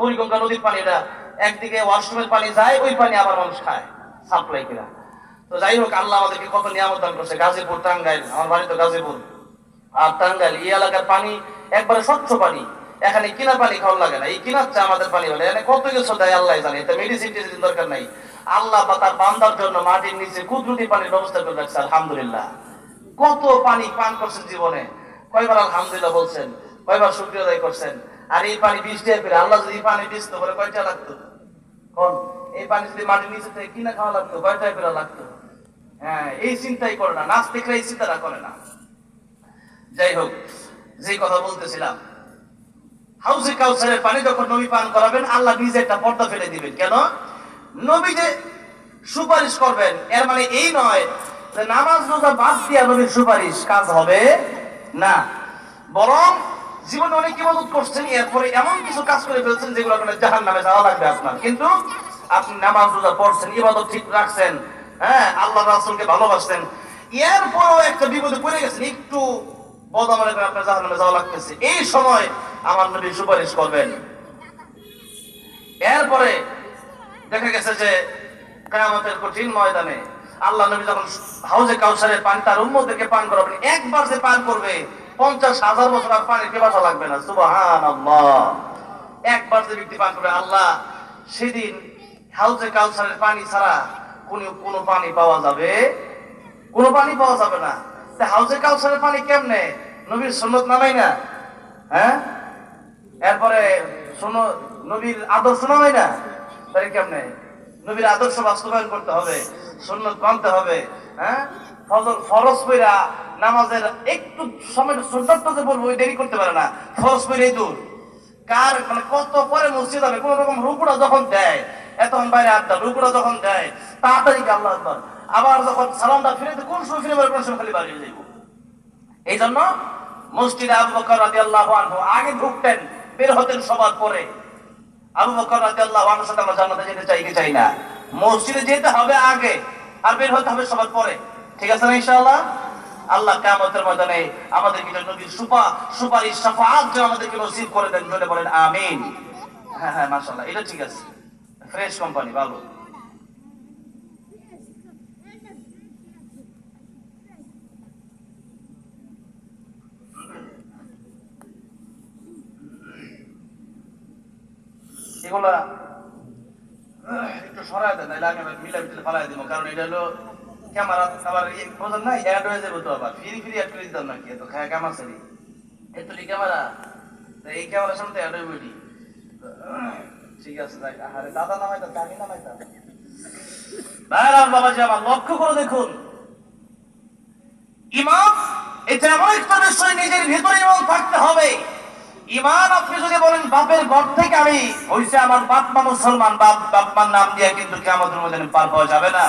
বুড়িগঙ্গা নদীর পানিটা একদিকে ওয়াশরুমের পানি যায়, ওই পানি আবার মানুষ খায় সাপ্লাই কিনা। তো যাই হোক, আল্লাহ আমাদেরকে কত নিয়ামত দান করছে। গাজীপুর, টাঙ্গাইল, আমার বাড়ি তো গাজীপুর আর টাঙ্গাইল, এই এলাকার পানি একবারে স্বচ্ছ পানি। এখানে কিনা পানি খাওয়া লাগে না, এই কিনার চা আমাদের পানি বলে। এখানে কত কিছু দেয় আল্লাহ জানে, এটা মেডিসিন টেডিসিন দরকার নাই। আল্লাহ বা তার বান্দার জন্য মাটির নিচে কুদরতি পানির ব্যবস্থা করে রাখছে। আলহামদুলিল্লাহ। কত পানি পান করছেন জীবনে, কয়বার আলহামদুলিল্লাহ বলছেন, কয়বার শুকরিয়া আদায় করছেন। আর এই পানি 20 টাকা করে, আল্লাহ যদি পানি দিত করে কয়টা লাগতো? কোন এই পানি যদি মাটির নিচে থেকে কিনা খাওয়া লাগতো, কয় টাকা করে লাগতো? হ্যাঁ, এই চিন্তাই করে না, নাস্তিকরা এই চিন্তাটা করে না। যাই হোক, যে কথা বলতেছিলাম, হাউজে কাউসারের পানি যখন নবী পান করাবেন, আল্লাহ নিজে একটা পর্দা ফেলে দিবেন। কেন? নবী যে সুপারিশ করবেন, এর মানে এই নয় যে নামাজ রোজা বাদ দিয়া নবীর সুপারিশ কাজ হবে না, বরং জীবনে অনেক ইবাদত করছেন, এরপরে এমন কিছু কাজ করে ফেলছেন যেগুলো আপনার জাহান্নামে যাওয়া লাগবে আপনার। কিন্তু আপনি নামাজ রোজা পড়ছেন, ইবাদত ঠিক রাখছেন, হ্যাঁ, আল্লাহ রাসূলকে ভালোবাসছেন, এরপরও একটা বিপদে পড়ে গেছেন, একটু বদআমলে করে আপনার জাহান্নামে যাওয়া লাগতেছে, এই সময় আমার নবী সুপারিশ করবেন। এরপরে দেখা গেছে যে কিয়ামতের কঠিন ময়দানে আল্লাহ নবী যখন হাউজে কাউসারের পানি তার উম্মতদেরকে পান করাবেন, একবার যে পান করবে 50,000 বছর আর পানির পিপাসা লাগবে না। সুবহানাল্লাহ। একবার যে ব্যক্তি পান করবে, আল্লাহ সেদিন হাউজে কাউসারের পানি ছাড়া কোনো পানি পাওয়া যাবে, কোনো পানি পাওয়া যাবে না। তা হাউজে কাউসারের পানি কেমনে? নবীর সুন্নত নামাই না, হ্যাঁ, এরপরে শোনো নবীর আদর্শ নামাই না, তাই কেমনে? নবীর আদর্শ বাস্তবায়ন করতে হবে, সুন্নত মানতে হবে, হ্যাঁ, ফরজ পড়া নামাজের একটু সময় সুন্নাতটা যে বলবো ওই দেরি করতে পারে না, ফরজ পড়াই দূর। কার মানে কত পরে মসজিদ হবে, কোন রকম রুকুটা যখন দেয় এতক্ষণ বাইরে আড্ডা, রুকুটা যখন দেয় তাড়াতাড়ি আল্লাহ আকবার, আবার যখন সালামটা ফিরে কোন সময় ফিরে কোন সময় খালি বাড়িয়ে যাইব। এই জন্য মসজিদে আবু বকর রাদিয়াল্লাহু আনহু আগে ঢুকতেন, বের হতেন সবার পরে। আবু বকর রাদিয়াল্লাহু আনহুর সাথে আমরা জান্নাতে যেতে চাই কি চাই না? মসজিদে যেতে হবে আগে, আর বের হতে হবে সবার পরে। ঠিক আছে না ইনশাআল্লাহ? আল্লাহ কিয়ামতের ময়দানে আমাদেরকে নবীর সুপারিশ শাফাআত যেন আমাদেরকে নসিব করে দেন, বলে বলেন আমিন। হ্যাঁ হ্যাঁ, মাশাআল্লাহ, এটা ঠিক আছে, ফ্রেশ কোম্পানি, ভালো। এগুলা একটু সরাই দেন, নাহলে আমি মিলাই মিলে ফালাই দিব, কারণ এটা হলো ক্যামেরা আবার বোঝেন না, অ্যাড হয়ে যাবে তো, আবার ফ্রি ফ্রি অ্যাড করে দিতাম নাকি, এত খায় কামার সারি এত ক্যামেরা, এই ক্যামেরার সামনে অ্যাড হয়ে বলি। ঠিক আছে, আরে দাদা নামাইতাম, আমি নামাইতাম। বাবাজি আমার লক্ষ্য করে দেখুন, ইমাম এটা এমন একটা বিষয়, নিজের ভিতরে ইমাম থাকতে হবে। ইমান আপনি যদি বলেন বাপের ঘর থেকে আমি হইছে, আমার বাপ মা মুসলমান, বাপ মার নাম দিয়ে কিন্তু কিয়ামতের ময়দানে পার পাওয়া যাবে না,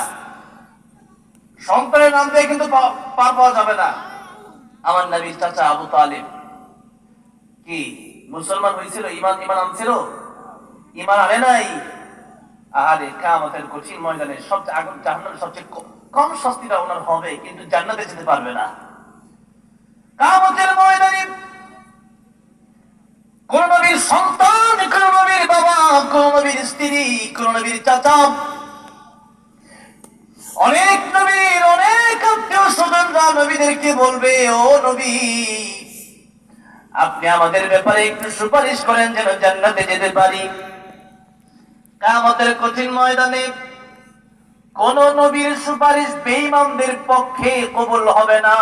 সন্তানের নাম দিয়ে কিন্তু পার পাওয়া যাবে না। আমার নবীর চাচা আবু তালিব কি মুসলমান হয়েছিল? ইমান আনছিল? ইমান আনে নাই। আরে কিয়ামতের কঠিন ময়দানে সবচেয়ে আগুন জাহান্নামের সবচেয়ে কম শাস্তিটা ওনার হবে, কিন্তু জান্নাতে যেতে পারবে না। কিয়ামতের ময়দানে কোন নবীর সন্তান, কোন নবীর বাবা, কোন নবীর স্ত্রী, কোন নবীর চাচা, অনেক নবীর অনেক আত্মীয় স্বজনরা নবীদেরকে বলবে, ও নবী আপনি আমাদের ব্যাপারে একটু সুপারিশ করেন যেন জান্নাতে যেতে পারি। কিয়ামতের কঠিন ময়দানে কোন নবীর সুপারিশ বেঈমানদের পক্ষে কবুল হবে না।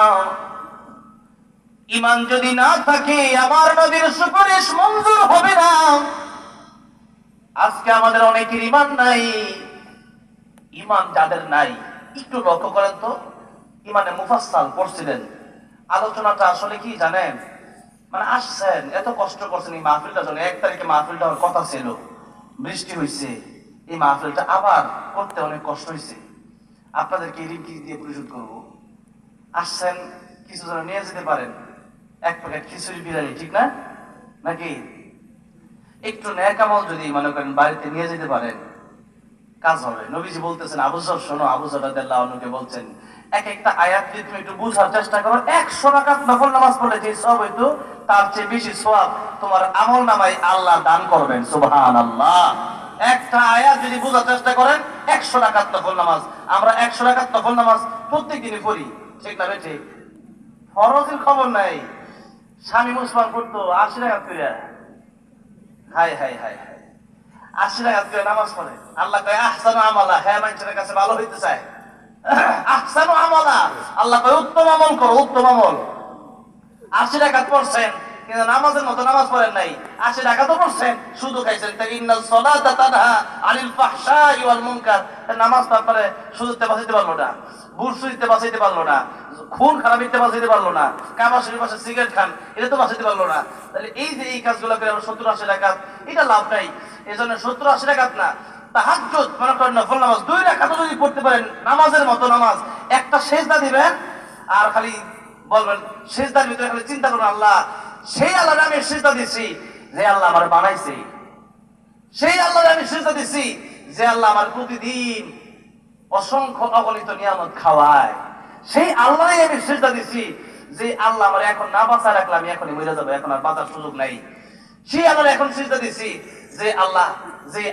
ইমান যদি না থাকে আমার নবীর সুপারিশ মঞ্জুর হবে না। আজকে আমাদের অনেকের ইমান নাই। ইমান যাদের নাই একটু লক্ষ্য করেন তো, ইমানে মুফাসসাল পড়ছিলেন, আলোচনাটা আসলে কি জানেন, মানে আসছেন এত কষ্ট করছেন এই মাহফিলটার জন্য, 1 তারিখে মাহফিলটা হওয়ার কথা ছিল, বৃষ্টি হয়েছে, এই মাহফিলটা আবার করতে অনেক কষ্ট হয়েছে, আপনাদেরকে ঋণ কি দিয়ে পরিশোধ করবো? আসছেন কিছু জন নিয়ে যেতে পারেন, 1 প্যাকেট খিচুড়ি বিরিয়ানি, ঠিক না নাকি? একটু নেক আমল যদি মনে করেন বাড়িতে নিয়ে যেতে পারেন, কাজ হবে। নবীজি বলতেছেন, আবু যর শোনো, আবু যর রাদিয়াল্লাহু আনহুকে বলছেন, এক একটা আয়াত যদি তুমি একটু বুঝার চেষ্টা করো, 100 রাকাত নফল নামাজ পড়লে যে সওয়াব হইতো তার চেয়ে বেশি সওয়াব তোমার আমল নামায় আল্লাহ দান করবেন। সুবহানাল্লাহ। একটা আয়াত যদি বোঝার চেষ্টা করেন, 100 রাকাত নফল নামাজ। আমরা 100 রাকাত নফল নামাজ প্রত্যেকদিনই পড়ি, ঠিক না বেঠিক? ফরজের খবর নাই। স্বামী মুসলমান করতো 80 রাকাত করে, হাই হাই হাই হাই, 80 রাকাত করে নামাজ পড়ে। আল্লাহ কয় আহসানু আমালা, হ্যাঁ মানুষের কাছে ভালো হইতে চায়। আহসানু আমালা, আল্লাহ কয় উত্তম আমল করো, উত্তম আমল। 80 রাকাত পড়ছেন কিন্তু নামাজের মতো নামাজ পড়েন নাই, 80 রাকাতও পড়ছেন, শুধু খাইছেন। তাই ইন্নাল সালাতা তানহা আনিল ফাহশাই ওয়াল মুনকার, নামাজ তারপরে সুদতে বাঁচাইতে পারলো না, বুট চুরিতে বাঁচাইতে পারলো না, খুন খারাপিতে বাঁচাইতে পারলো না, কাবা শরীফ পাশে সিগারেট খান, এটা তো বাঁচাইতে পারলো না। তাহলে এই যে এই কাজগুলো করে আমরা 70-80 রাকাত, এটা লাভ নাই। এই জন্য 70-80 রাকাত না, তাহাজ্জুদ মনে করেন নফল নামাজ 2 রাকাতও যদি পড়তে পারেন, নামাজের মতো নামাজ, একটা সেজদা দিবেন আর খালি বলবেন, সেজদার ভিতরে খালি চিন্তা করুন, আল্লাহ, সেই আল্লাহরে আমি সেজদা দিচ্ছি যে আল্লাহ আমার বানাইছে, সেই আল্লাহরে আমি সেজদা দিচ্ছি যে আল্লাহ আমার প্রতিদিন অসংখ্য অগণিত নিয়ামত খাওয়ায়, সেই আল্লাহরে আমি সেজদা দিচ্ছি যে আল্লাহ আমার এখন না বাঁচা রাখলে আমি এখনই মরে যাবো, এখন আর বাঁচার সুযোগ নাই। সেই আল্লাহরে এখন সেজদা দিচ্ছি যে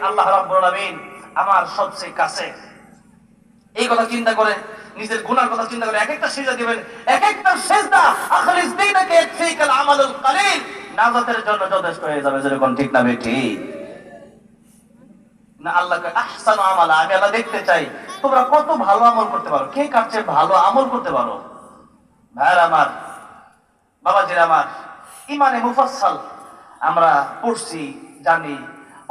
আল্লাহ রাব্বুল আলামিন আমার সবচেয়ে কাছে। এই কথা চিন্তা করে, নিজের গুনার কথা চিন্তা করে এক একটা সিজদা দিবেন, এক একটা সিজদা আখলিস দীনাকে ইয়াকফিকাল আমালুল কালিল, নাজাতের জন্য যথেষ্ট হয়ে যাবে। যেরকম ঠিক না ঠিক না? আল্লাহকে আহসানু আমালা, আমি আল্লাহ দেখতে চাই তোমরা কত ভালো আমল করতে পারো, কে কার চেয়ে ভালো আমল করতে পারো। ভাইরা আমার, বাবাজিরা আমার, ইমানে মুফাসসাল আমরা পড়ছি, জানি,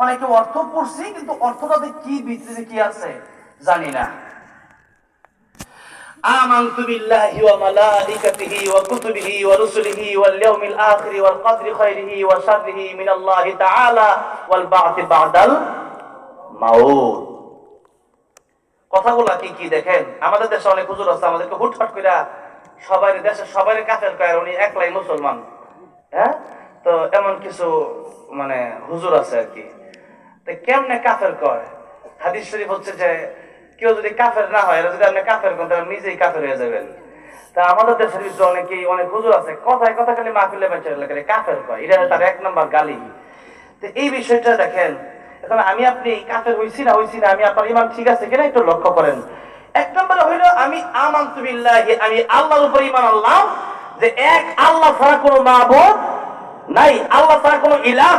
অনেকে অর্থ পড়ছি কিন্তু অর্থটাতে কি ভিতরে কি আছে জানি না। আমানতু বিল্লাহি ওয়া মালাইকাতিহি ওয়া কুতুবিহি ওয়া রুসুলিহি ওয়াল ইয়াউমিল আখির ওয়াল কদরি খাইরিহি ওয়া শাররিহি মিনাল্লাহি তাআলা ওয়াল বা'থি বা'দাল মাউত। কথাগুলো কি কি দেখেন, আমাদের দেশে অনেক হুজুর আছে, আমাদেরকে হুটহাট কইরা সবাই দেশে সবাই কাফের কয়, উনি একলাই মুসলমান। হ্যাঁ, তো এমন কিছু মানে হুজুর আছে আর কি। তো কেমনে কাফের কয়? হাদিস শরীফ হচ্ছে যে কেউ যদি কাফের না হয়, যদি আপনি কাফের করেন তাহলে নিজেই কাফের হয়ে যাবেন। তা আমাদের দেশের ভিতরে অনেকেই অনেক হুজুর আছে, কথায় কথা খালি মাহফিলে বেঁচে কাফের কয়, এটা তার 1 নাম্বার গালি। তো এই বিষয়টা দেখেন, এখন আমি আপনি কাফের হইছি না আমি আপনার ঈমান ঠিক আছে কিনা একটু লক্ষ্য করেন। 1 নম্বরে হইল আমি আমানতু বিল্লাহি, আমি আল্লাহর উপর ঈমান আনলাম যে এক আল্লাহ ছাড়া কোনো মাবুদ নাই, আল্লাহ ছাড়া কোনো ইলাহ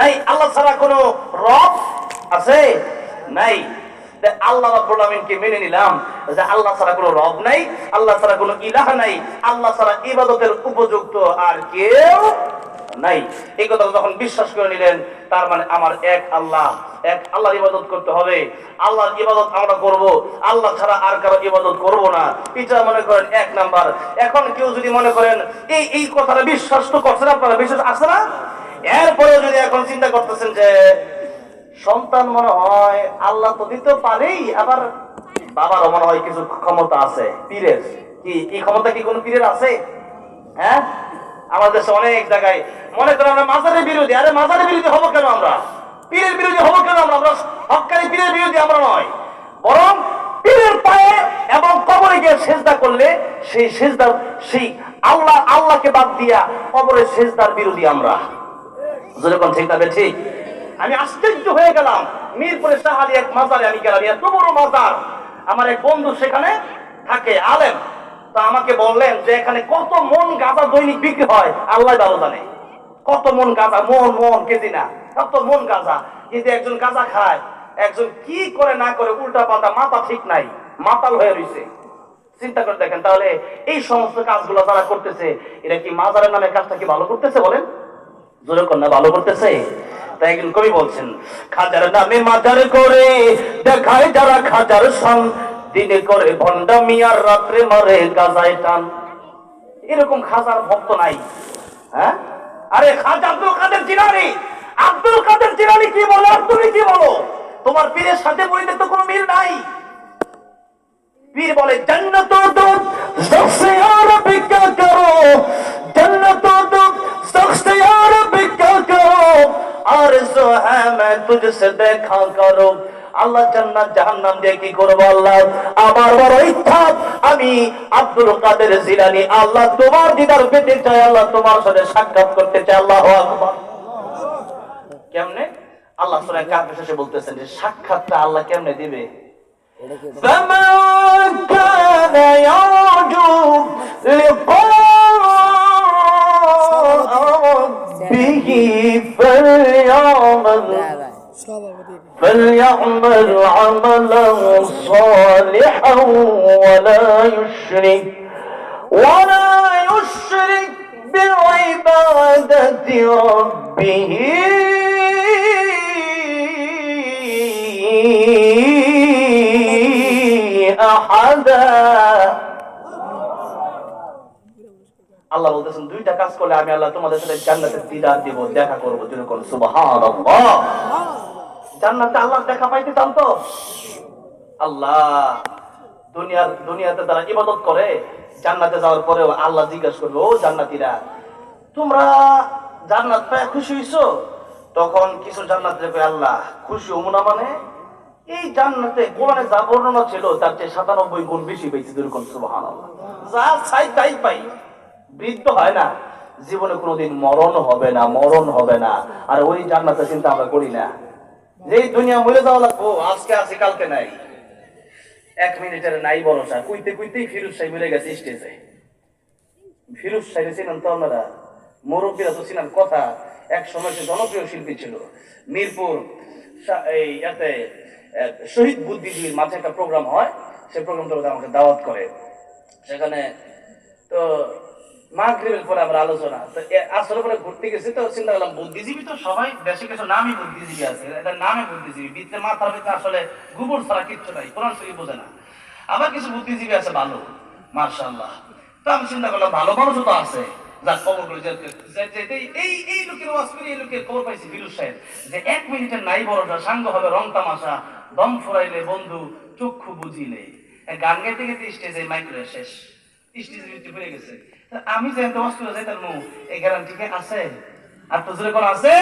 নাই, আল্লাহ ছাড়া কোনো রব আছে নাই। আল্লাহ রাব্বুল আমিনকে মেনে নিলাম যে আল্লাহ ছাড়া কোনো রব নাই, আল্লাহ ছাড়া কোনো ইলাহ নাই, আল্লাহ ছাড়া ইবাদতের উপযুক্ত আর কেউ নাই। এই কথা যখন বিশ্বাস করে নিলেন, তার মানে আমার এক আল্লাহর ইবাদত করতে হবে, আল্লাহর ইবাদত আমরা করব, আল্লাহ ছাড়া আর কারো ইবাদত করব না। এটা মনে করেন 1 নাম্বার। এখন কেউ যদি মনে করেন এই কথাটা বিশ্বাস তো করছেন, আপনারা বিশ্বাস আছে না, এরপরে যদি এখন চিন্তা করতেছেন যে সন্তান মনে হয় আল্লাহ তো দিতে পারেই, আবার বাবারও মনে হয় কিছু ক্ষমতা আছে, পীরের কি এই ক্ষমতা কি কোনো পীরের আছে? হ্যাঁ, আমাদের দেশে অনেক জায়গায় মনে করেন আমরা মাজারের বিরোধী। আরে মাজারের বিরোধী হবো কেন আমরা? পীরের বিরোধী হবো কেন আমরা? হক্কানি পীরের বিরোধী আমরা নয়, বরং পীরের পায়ে এবং কবরে গিয়ে সেজদা করলে সেই সেজদার সেই আল্লাহকে বাদ দিয়া কবরের সেজদার বিরোধী আমরা। যেরকম ঠিক তবে ঠিক। আমি আশ্চর্য হয়ে গেলাম, মিরপুরে শাহালি এক মাজারে আমি গেলাম, এত বড় মাজার। আমার এক বন্ধু সেখানে থাকে, আলেম। তো আমাকে বললেন যে এখানে কত মন গাঁজা দৈনিক বিক্রি হয় আল্লাহ ভালো জানে। কত মন গাঁজা, মন কেজি না, কত মন গাঁজা। কিন্তু একজন গাঁজা খায়, একজন কি করে না করে উল্টা পাল্টা, মাথা ঠিক নাই, মাতাল হয়ে রয়েছে। চিন্তা করে দেখেন, তাহলে এই সমস্ত কাজগুলো যারা করতেছে, এরা কি মাজারের নামে কাজটা কি ভালো করতেছে? বলেন, জোরে কন্যা ভালো করতেছে? তাই একজন কবি বলছেন, খাজার নামে মাজার করে দেখায় যারা খাজার সন, দিনে করে ভণ্ডামি আর রাত্রে মারে গাজায় টান। এরকম খাজার ভক্ত নাই। হ্যাঁ, আরে খাজা আব্দুল কাদের জিলানী কি বলে আর তুমি কি বলো? তোমার পীরের সাথে মুরিদের তো কোনো মিল নাই। পীর বলে জান্নাত দুত সবসে আরবি কা করো, জান্নাত দুত সবসে আরবি কা করো, আরজু है मैं तुझसे देखा करो, আল্লাহ জান্নাত জাহান্নাম দিয়ে কি করবো আল্লাহ? আমার বড় ইচ্ছা আমি আব্দুল কাদের জিলানী আল্লাহ তোমার দিদার পেতে চাই, আল্লাহ তোমার সাথে সাক্ষাৎ করতে চাই। আল্লাহু আকবার। কেমনে? আল্লাহ সূরা কাহফে শেষে বলতেছেন যে সাক্ষাৎটা আল্লাহ কেমনে দিবে? فَمَنْ كَانَ يَرْجُو لِقَاءَ رَبِّهِ فَلْيَعْمَلْ عَمَلًا صَالِحًا وَلَا يُشْرِكْ بِعِبَادَةِ رَبِّهِ আল্লাহ বলতেছেন দুইটা কাজ করলে আমি আল্লাহ তোমাদের সাথে জান্নাতের দিদার দিব, দেখা করবো। যেরকম সুবহানাল্লাহ। জান্নাতে আল্লাহ দেখা পাইতে চান তো? আল্লাহ দুনিয়াতে যারা ইবাদত করে জান্নাতে যাওয়ার পরেও আল্লাহ জিজ্ঞাসা করবে, ও জান্নাতীরা তোমরা জান্নাত পেয়ে খুশি হইছো? তখন কিছু জান্নাত দেখবে আল্লাহ খুশি হবো না, মানে এই জান্নাতে কোরআনে যা বর্ণনা ছিল তার চেয়ে 97 গুণ বেশি পেয়েছি। যেরকম সুবহানাল্লাহ। যা চাই তাই পাই। বৃদ্ধ হয় না, জীবনে কোনোদিন মরণ হবে না। আর ওই জান্নাতের চিন্তা আমরা করি না। যেই দুনিয়া মরে যাওয়া লাগবো, আজকে আছে কালকে নাই, 1 মিনিটের নাই ভরসা। কইতেই ফিরোজ সাহেব মিলে গেছে স্টেজে। ফিরোজ সাহেব ছিলেন তো আপনারা মুরব্বীরা তো ছিলেন কথা, এক সময় সে জনপ্রিয় শিল্পী ছিল। মিরপুর এই এতে শহীদ বুদ্ধিজীবীর মাঝে একটা প্রোগ্রাম হয়, সেই প্রোগ্রামটা আমাকে দাওয়াত করে। সেখানে তো মাগরিবের পরে আমরা আলোচনা, তো আসরের পরে ঘুরতে গেছি। তো চিন্তা করলাম বুদ্ধিজীবী তো সবাই দেশে কিছু নামই বুদ্ধিজীবী আছে, এটা নামে বুদ্ধিজীবী, ভিতরে মাথার ভিতরে আসলে গোবর ছাড়া কিচ্ছু নাই, কোরআন শরীফ বোঝে না। আবার কিছু বুদ্ধিজীবী আছে ভালো, মাশাআল্লাহ। তো আমি চিন্তা করলাম ভালো মানুষও তো আছে, যা খবর করে এই লোকের ওয়াজ করে এই লোকের খবর পাইছি ফিরোজ সাহেব যে 1 মিনিটের নাই ভরসা, সাঙ্গ হবে রং তামাশা, দম ফুরাইলে বন্ধু চক্ষু বুঝিলে। গান গাইতে গাইতে স্টেজে মাইক্রো শেষ, স্টেজের ভিতরে পড়ে গেছে। আমি যে ওয়াজ করে যাইতাম এই গ্যারান্টি কি আছে? আর তো জোরে কোন আছে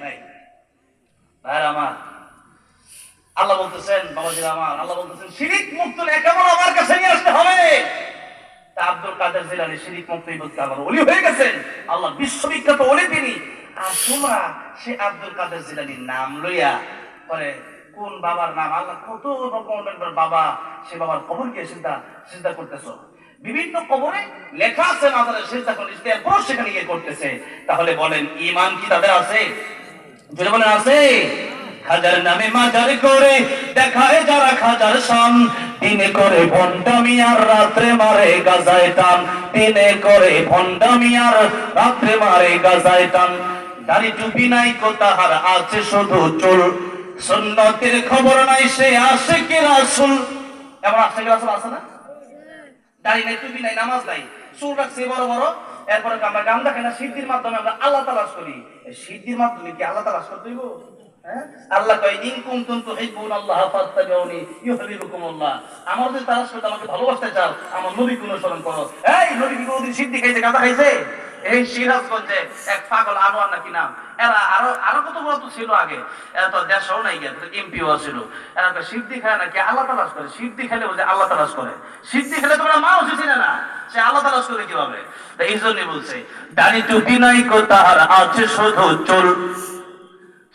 নাই? ভাই আমার আল্লাহ বলতেছেন, বাবাজি আমার আল্লাহ বলতেছেন শিরিক মুক্ত কেমন আমার কাছে নিয়ে আসতে হবে। আব্দুল কাদের জিলানী শিরিক মুক্তই বলতে আমার ওলি হয়ে গেছেন, আল্লাহ বিশ্ববিখ্যাত ওলি তিনি। আর তোমরা সে আব্দুল কাদের জিলানীর নাম লইয়া পরে কোন বাবার নাম, আল্লাহ কত রকমের বাবা, সে বাবার কবর গিয়ে চিন্তা করতেছো। বিভিন্ন কবরে লেখা আছে মাজারে সিজদা করে এরপর সেখানে গিয়ে করতেছে। তাহলে বলেন ঈমান কি তাদের আছে? যদি বলেন আছে। খাজার নামে মাজার করে দেখায় যারা খাজার শান, দিনে করে ভণ্ডামি আর রাত্রে মারে গাজায় টান, দিনে করে ভণ্ডামি আর রাত্রে মারে গাজায় টান। দাড়ি টুপি নাই কো তাহার আছে শুধু চুল, সুন্নতের খবর নাই সে আশিক রাসূল। এমন আশিক রাসূল আছে না? দাড়ি নাই, টুপি নাই, নামাজ নাই, চুল রাখছে বড় বড়। এরপরে আমরা গান দেখে না সিদ্ধির মাধ্যমে আমরা আল্লাহ তালাশ করি। সিদ্ধির মাধ্যমে কি আল্লাহ তালাশ করতে হইব? আল্লাহ কয় ইন কুনতুম তুহিব্বুনাল্লাহ ফাত্তাবিউনি ইউহিব্বুকুমুল্লাহ। আমার যদি তালাশ করতে আমাকে ভালোবাসতে চাও আমার নবীকে অনুসরণ করো। এই নবী কি কোনদিন সিদ্ধি খাইছে, গাঁজা খাইছে? এই সিরাজগঞ্জে এক পাগল আনোয়ার নাকি নাম, এরা আরো কত বড় তো ছিল আগে, এরা তো দেশও নাই গিয়ে এমপিও ছিল। এরা সিদ্ধি খায় নাকি আল্লাহ তালাশ করে? সিদ্ধি খেলে বলছে আল্লাহ তালাশ করে। সিদ্ধি খেলে তোমরা মানুষই চিনে না, সে আল্লাহ তালাশ করে কিভাবে? এই জন্যই বলছে দাড়ি টুপি নাই কো তাহার আছে শুধু চুল,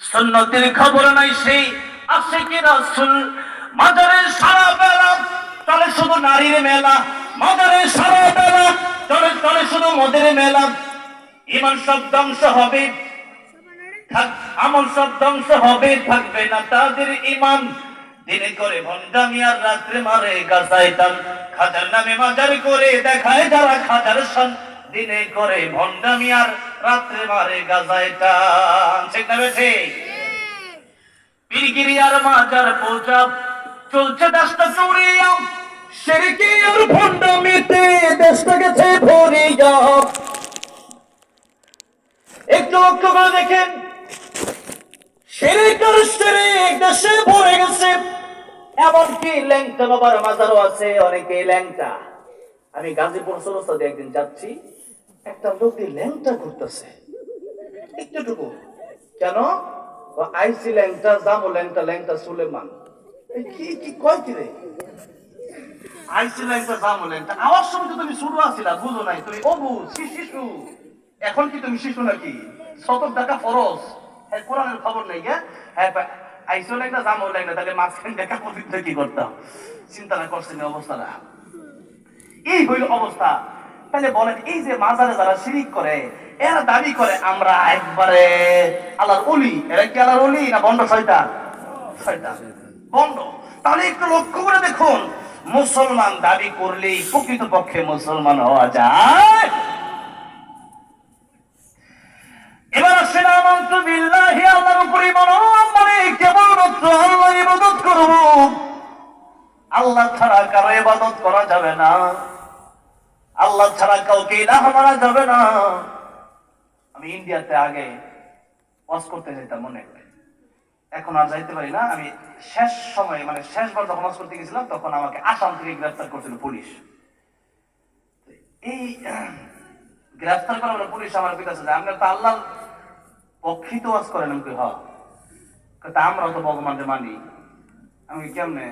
সুন্নতের খবর নাই সেই আশিক রাসূল। মাজারে সারা বেলা চলে শুধু নারীর মেলা, মাজারে সারা বেলা চলে শুধু মদের মেলা। ঈমান সব ধ্বংস হবে, আমল সব ধ্বংস হবে, থাকবে না তাদের ঈমান। দিনে করে ভণ্ডামি আর রাত্রে মারে গাজায় টান, খাজার নামে মাজার করে দেখায় যারা খাজার শান, দিনে করে ভণ্ডামি আর রাত্রে মারে গাজায় টান। ঠিক না বেঠে? পীরগিরি আর মাজার পূজা চলছে দেশটা চুরিয়া, শিরকি আর ভণ্ডামিতে দেশটা গেছে ভরিয়া। একটু লক্ষ্য করে দেখেন, শিরক আর শিরক দেশে ভরে গেছে। এমনকি ল্যাংটা বাবার মাজারও আছে, অনেকে ল্যাংটা। আমি গাজীপুর চৌরাস্তা দিয়ে একদিন যাচ্ছি, একটা লোক ল্যাংটা ঘুরতেছে একটুটুকু। কেন? আইসি ল্যাংটা জামো ল্যাংটা ল্যাংটা সুলেমান কি কি কয় কি রে আইসি ল্যাংটা জামো ল্যাংটা আমার সময় তো তুমি শুরু আসিলা বুঝো নাই তুমি অবু শিশু এখন কি তুমি শিশু নাকি 70 টাকা ফরজ হ্যাঁ কোরআনের খবর নেই হ্যাঁ আইসি ল্যাংটা জামো ল্যাংটা তাহলে মাঝখানে দেখা পর্যন্ত কি করতাম চিন্তা না করছেন অবস্থাটা এই হইল অবস্থা তাহলে বলেন এই যে মাজারে যারা শিরিক করে এরা দাবি করে আমরা একবারে আল্লাহর ওলি এরা কি আল্লাহর ওলি না বন্ড শয়তান শয়তান বন্ড তাহলে একটু লক্ষ্য করে দেখুন মুসলমান দাবি করলেই প্রকৃতপক্ষে মুসলমান হওয়া যায় এবার আসেন আমানতু বিল্লাহি আল্লাহর উপরে ঈমান মানে কেবলমাত্র আল্লাহর ইবাদত করব আল্লাহ ছাড়া কারো ইবাদত করা যাবে না আল্লাহ ছাড়া কাউকে ইলাহ মানা যাবে না আমি ইন্ডিয়াতে আগে ওয়াজ করতে যেতাম মনে এখন আর যাইতে পারি না আমি শেষ সময়ে মানে শেষবার যখন ওয়াজ করতে গেছিলাম তখন আমাকে আসাম থেকে গ্রেফতার করছিল পুলিশ এই গ্রেফতার করার পুলিশ আমার কাছে যায় আমরা তো আল্লাহর পক্ষিত ওয়াজ করেন আমি হ্যাঁ আমরাও তো ভগবানকে মানি আমি কেমনে